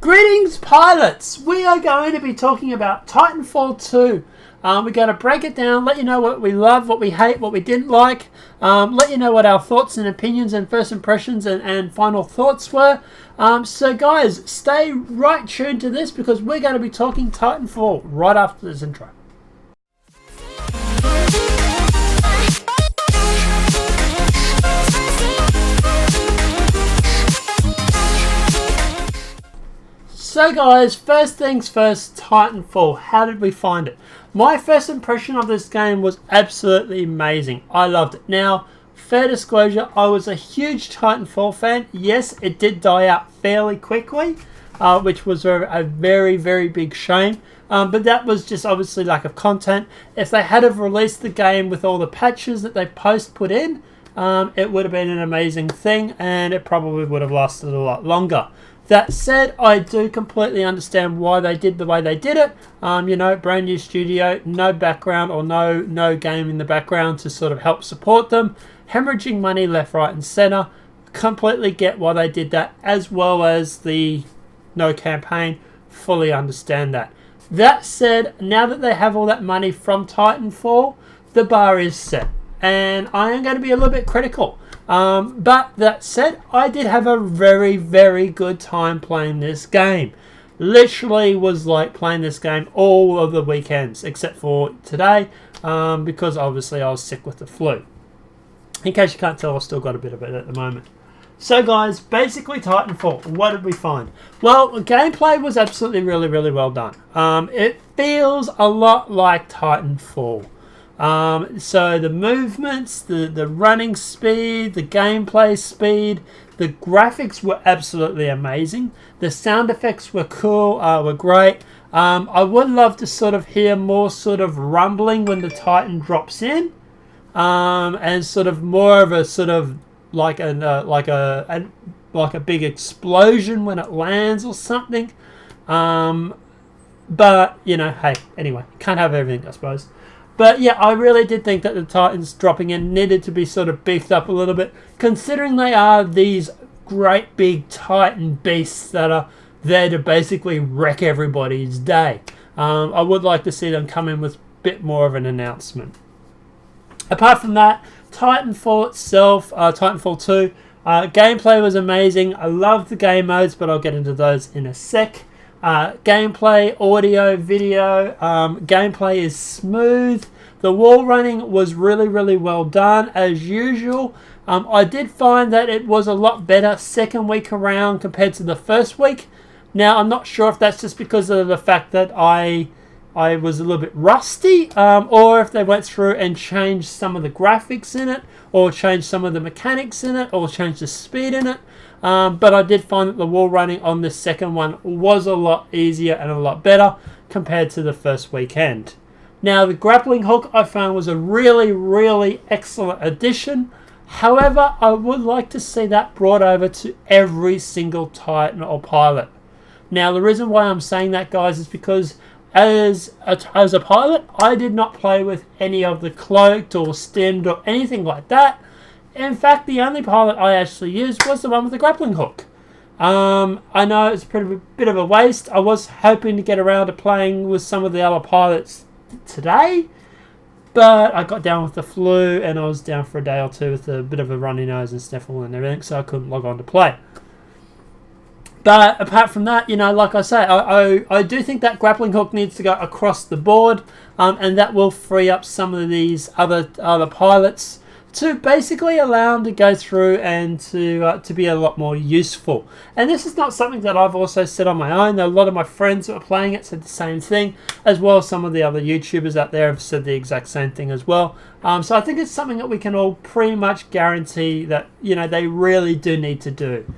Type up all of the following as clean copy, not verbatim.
Greetings, pilots! We are going to be talking about Titanfall 2. We're going to break it down, let you know what we love, what we hate, what we didn't like, let you know what our thoughts and opinions and first impressions and final thoughts were. So guys, stay right tuned to this because we're going to be talking Titanfall right after this intro. So guys, first things first, Titanfall. How did we find it? My first impression of this game was absolutely amazing. I loved it. Now, fair disclosure, I was a huge Titanfall fan. Yes, it did die out fairly quickly, which was a very, very big shame. But that was just obviously lack of content. If they had have released the game with all the patches that they put in, it would have been an amazing thing and it probably would have lasted a lot longer. That said, I do completely understand why they did the way they did it. You know, brand new studio, no background or no game in the background to sort of help support them. Hemorrhaging money left, right and center. Completely get why they did that, as well as the no campaign. Fully understand that. That said, now that they have all that money from Titanfall, the bar is set. And I am going to be a little bit critical. But that said, I did have a very, very good time playing this game. Literally was like playing this game all of the weekends, except for today, because obviously I was sick with the flu. In case you can't tell, I've still got a bit of it at the moment. So guys, basically Titanfall, what did we find? Well, the gameplay was absolutely really, really well done. It feels a lot like Titanfall. So the movements, the running speed, the gameplay speed, the graphics were absolutely amazing. The sound effects were cool, were great. I would love to sort of hear more sort of rumbling when the Titan drops in, and sort of more of a sort of like a big explosion when it lands or something. But you know, hey, anyway, can't have everything, I suppose. But yeah, I really did think that the Titans dropping in needed to be sort of beefed up a little bit, considering they are these great big Titan beasts that are there to basically wreck everybody's day. I would like to see them come in with a bit more of an announcement. Apart from that, Titanfall itself, Titanfall 2, gameplay was amazing. I love the game modes, but I'll get into those in a sec. Gameplay, audio, video, gameplay is smooth. The wall running was really, really well done as usual. I did find that it was a lot better second week around compared to the first week. Now I'm not sure if that's just because of the fact that I was a little bit rusty, or if they went through and changed some of the graphics in it, or changed some of the mechanics in it, or changed the speed in it. But I did find that the wall running on this second one was a lot easier and a lot better compared to the first weekend. Now the grappling hook I found was a really, really excellent addition. However, I would like to see that brought over to every single Titan or pilot. Now the reason why I'm saying that, guys, is because as a pilot, I did not play with any of the cloaked or stemmed or anything like that. In fact, the only pilot I actually used was the one with the grappling hook. I know it's a bit of a waste. I was hoping to get around to playing with some of the other pilots today, but I got down with the flu and I was down for a day or two with a bit of a runny nose and sniffle and everything, so I couldn't log on to play. But apart from that, you know, like I say, I do think that grappling hook needs to go across the board, and that will free up some of these other pilots to basically allow them to go through and to be a lot more useful. And this is not something that I've also said on my own. A lot of my friends that were playing it said the same thing, as well as some of the other YouTubers out there have said the exact same thing as well. So I think it's something that we can all pretty much guarantee that, you know, they really do need to do.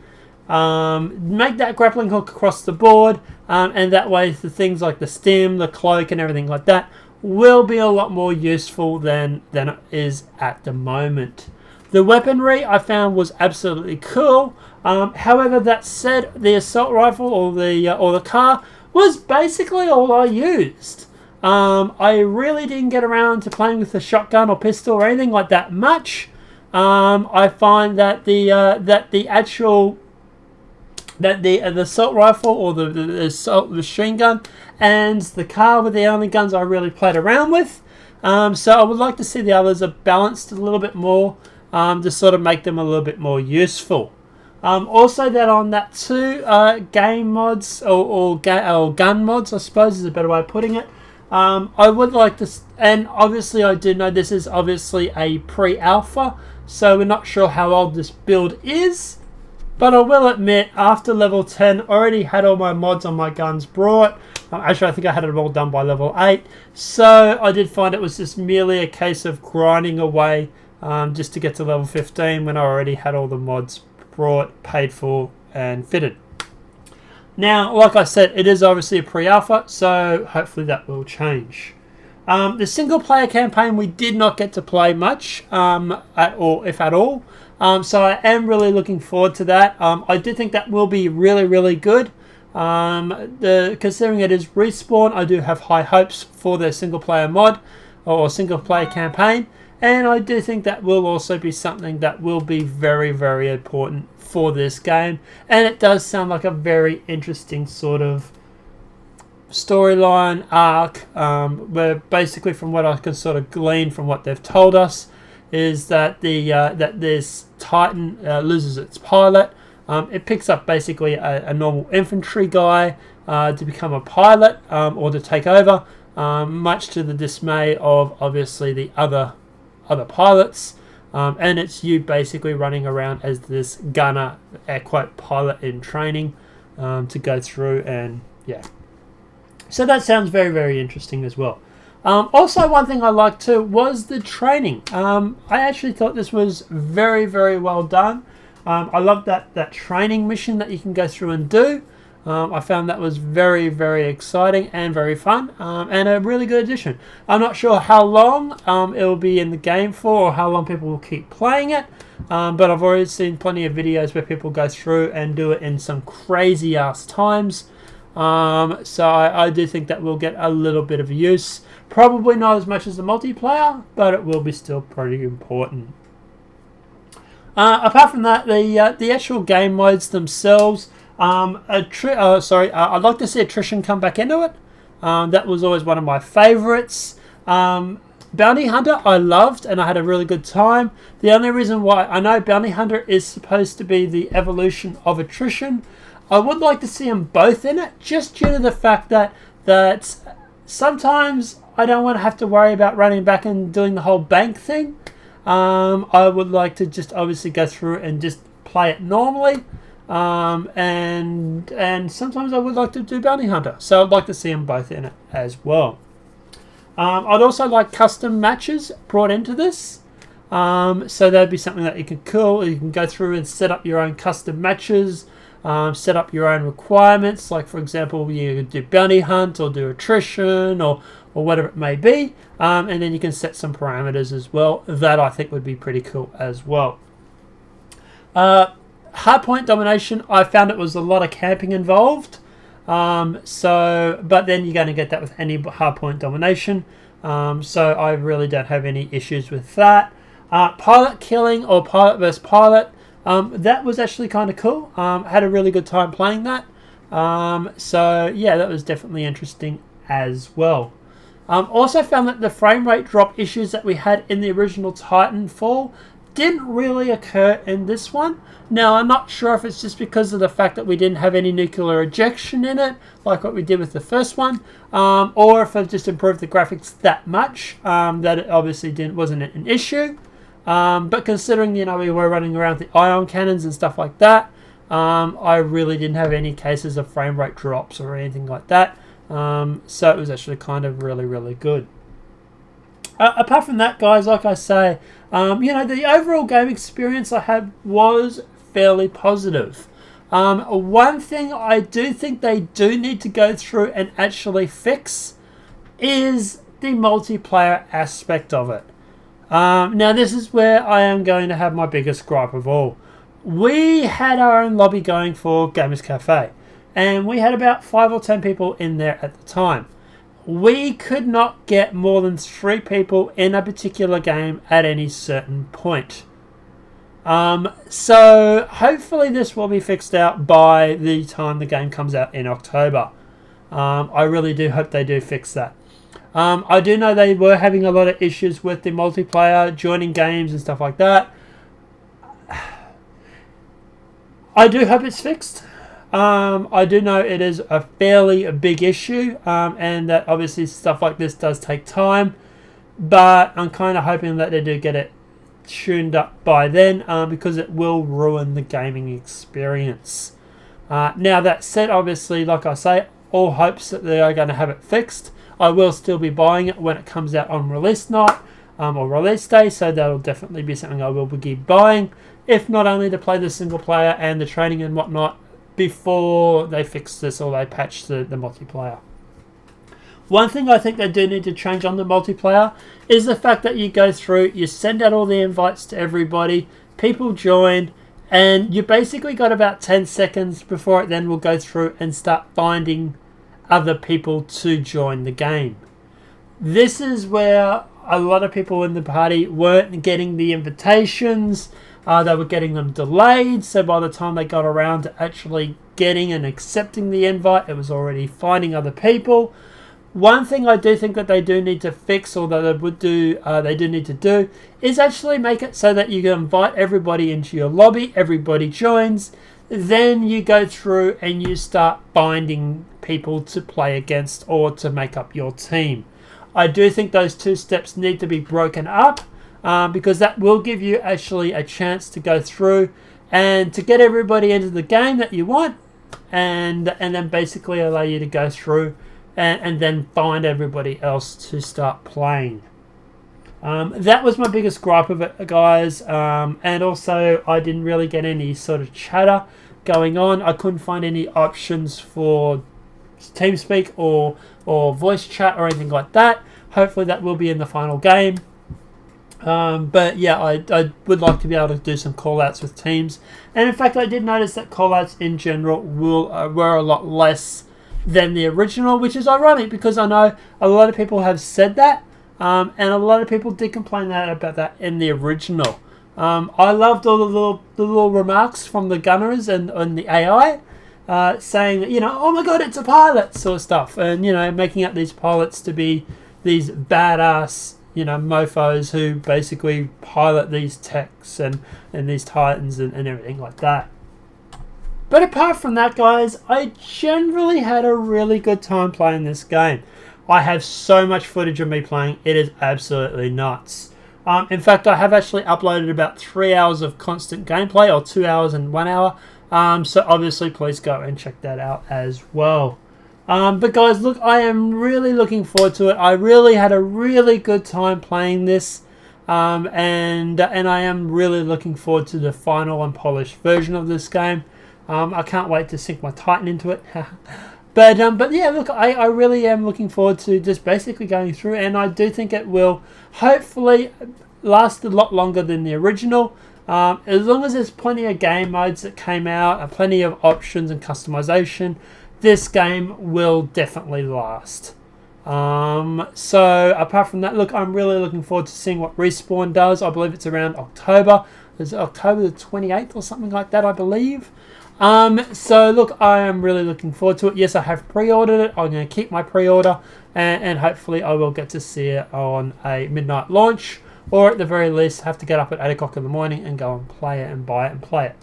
Make that grappling hook across the board, and that way the things like the stem, the cloak and everything like that will be a lot more useful than it is at the moment. The weaponry I found was absolutely cool. However, that said, the assault rifle or the car was basically all I used. I really didn't get around to playing with the shotgun or pistol or anything like that much. I find that the actual that the assault rifle or the assault machine gun and the car were the only guns I really played around with. So I would like to see the others are balanced a little bit more, to sort of make them a little bit more useful. Also, that on that two game mods or gun mods, I suppose is a better way of putting it. I would like to, and obviously I do know this is obviously a pre-alpha, so we're not sure how old this build is. But I will admit, after level 10, I already had all my mods on my guns brought. Actually, I think I had it all done by level 8. So I did find it was just merely a case of grinding away just to get to level 15 when I already had all the mods brought, paid for, and fitted. Now, like I said, it is obviously a pre-alpha, so hopefully that will change. The single-player campaign we did not get to play much at all, if at all. So I am really looking forward to that. I do think that will be really, really good. Considering it is Respawn, I do have high hopes for their single-player mod or single-player campaign. And I do think that will also be something that will be very, very important for this game. And it does sound like a very interesting sort of storyline arc, where basically from what I can sort of glean from what they've told us is that that this Titan loses its pilot. It picks up basically a normal infantry guy to become a pilot or to take over, much to the dismay of obviously the other pilots, and it's you basically running around as this gunner, air quote, pilot in training to go through, and yeah. So that sounds very, very interesting as well. Also, one thing I liked too was the training. I actually thought this was very, very well done. I loved that training mission that you can go through and do. I found that was very, very exciting and very fun, and a really good addition. I'm not sure how long it will be in the game for, or how long people will keep playing it, but I've already seen plenty of videos where people go through and do it in some crazy ass times. So I do think that we'll get a little bit of use. Probably not as much as the multiplayer, but it will be still pretty important. Apart from that, the actual game modes themselves, I'd like to see attrition come back into it. That was always one of my favourites. Bounty Hunter I loved, and I had a really good time. The only reason why I know Bounty Hunter is supposed to be the evolution of attrition, I would like to see them both in it, just due to the fact that sometimes I don't want to have to worry about running back and doing the whole bank thing. I would like to just obviously go through and just play it normally. And sometimes I would like to do Bounty Hunter, so I'd like to see them both in it as well. I'd also like custom matches brought into this, so that'd be something that you can You can go through and set up your own custom matches, set up your own requirements. Like for example, you could do Bounty Hunt or do attrition or whatever it may be, and then you can set some parameters as well. That I think would be pretty cool as well. Hardpoint domination, I found it was a lot of camping involved. But then you're going to get that with any hardpoint domination. So I really don't have any issues with that. Pilot killing or pilot versus pilot, that was actually kind of cool. Had a really good time playing that. So yeah, that was definitely interesting as well. Also found that the frame rate drop issues that we had in the original Titanfall didn't really occur in this one. Now, I'm not sure if it's just because of the fact that we didn't have any nuclear ejection in it, like what we did with the first one, or if it just improved the graphics that much, that it obviously wasn't an issue. But considering, we were running around with the ion cannons and stuff like that, I really didn't have any cases of frame rate drops or anything like that. So it was actually kind of really, really good. Apart from that, guys, like I say, the overall game experience I had was fairly positive. One thing I do think they do need to go through and actually fix is the multiplayer aspect of it. Now, this is where I am going to have my biggest gripe of all. We had our own lobby going for Gamers Cafe, and we had about 5 or 10 people in there at the time. We could not get more than 3 people in a particular game at any certain point. So hopefully this will be fixed out by the time the game comes out in October. I really do hope they do fix that. I do know they were having a lot of issues with the multiplayer, joining games and stuff like that. I do hope it's fixed. I do know it is a fairly big issue, and that obviously stuff like this does take time, but I'm kind of hoping that they do get it tuned up by then, because it will ruin the gaming experience. Now that said, obviously, like I say, all hopes that they are going to have it fixed. I will still be buying it when it comes out on release night, or release day, so that'll definitely be something I will be buying, if not only to play the single player and the training and whatnot before they fix this or they patch the multiplayer. One thing I think they do need to change on the multiplayer is the fact that you go through, you send out all the invites to everybody, people join, and you basically got about 10 seconds before it then will go through and start finding other people to join the game. This is where a lot of people in the party weren't getting the invitations. They were getting them delayed, so by the time they got around to actually getting and accepting the invite, it was already finding other people. One thing I do think that they do need to fix, or that they do need to do, is actually make it so that you can invite everybody into your lobby, everybody joins, then you go through and you start finding people to play against or to make up your team. I do think those two steps need to be broken up, because that will give you actually a chance to go through and to get everybody into the game that you want, and then basically allow you to go through and then find everybody else to start playing. That was my biggest gripe of it, guys, and also I didn't really get any sort of chatter going on. I couldn't find any options for TeamSpeak or voice chat or anything like that. Hopefully that will be in the final game. But yeah, I would like to be able to do some callouts with teams, and in fact I did notice that callouts in general were a lot less than the original, which is ironic because I know a lot of people have said that, and a lot of people did complain about that in the original. I loved all the little remarks from the gunners and the AI, saying that, oh my god, it's a pilot sort of stuff, and making up these pilots to be these badass mofos who basically pilot these techs and these Titans and everything like that. But apart from that, guys, I generally had a really good time playing this game. I have so much footage of me playing, it is absolutely nuts. In fact, I have actually uploaded about 3 hours of constant gameplay, or 2 hours and 1 hour. So obviously, please go and check that out as well. But guys, look, I am really looking forward to it. I really had a really good time playing this. And I am really looking forward to the final and polished version of this game. I can't wait to sink my Titan into it. But yeah, look, I really am looking forward to just basically going through, and I do think it will hopefully last a lot longer than the original. As long as there's plenty of game modes that came out, and plenty of options and customization, this game will definitely last. So apart from that, look, I'm really looking forward to seeing what Respawn does. I believe it's around October. It's October the 28th or something like that, I believe. So look, I am really looking forward to it. Yes, I have pre-ordered it. I'm going to keep my pre-order, and hopefully I will get to see it on a midnight launch, or at the very least have to get up at 8 o'clock in the morning and go and play it and buy it and play it.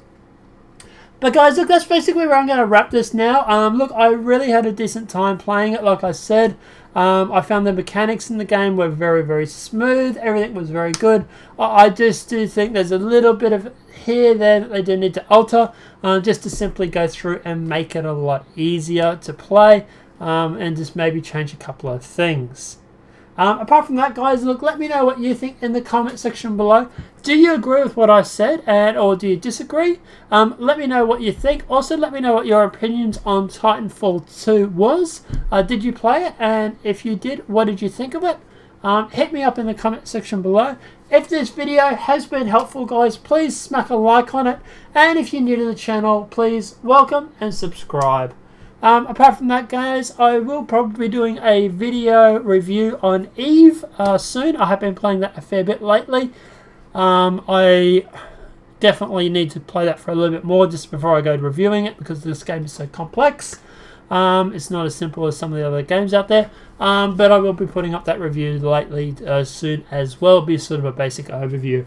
But guys, look, that's basically where I'm going to wrap this now. Look, I really had a decent time playing it, like I said. I found the mechanics in the game were very, very smooth. Everything was very good. I just do think there's a little bit of here there that they do need to alter, just to simply go through and make it a lot easier to play, and just maybe change a couple of things. Apart from that, guys, look, let me know what you think in the comment section below. Do you agree with what I said, or do you disagree? Let me know what you think. Also, let me know what your opinions on Titanfall 2 was. Did you play it? And if you did, what did you think of it? Hit me up in the comment section below. If this video has been helpful, guys, please smack a like on it. And if you're new to the channel, please welcome and subscribe. Apart from that, guys, I will probably be doing a video review on Eve soon. I have been playing that a fair bit lately. I definitely need to play that for a little bit more just before I go to reviewing it, because this game is so complex. It's not as simple as some of the other games out there. But I will be putting up that review soon as well. It'll be sort of a basic overview.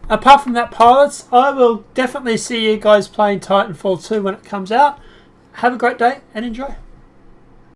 Apart from that, pilots, I will definitely see you guys playing Titanfall 2 when it comes out. Have a great day and enjoy.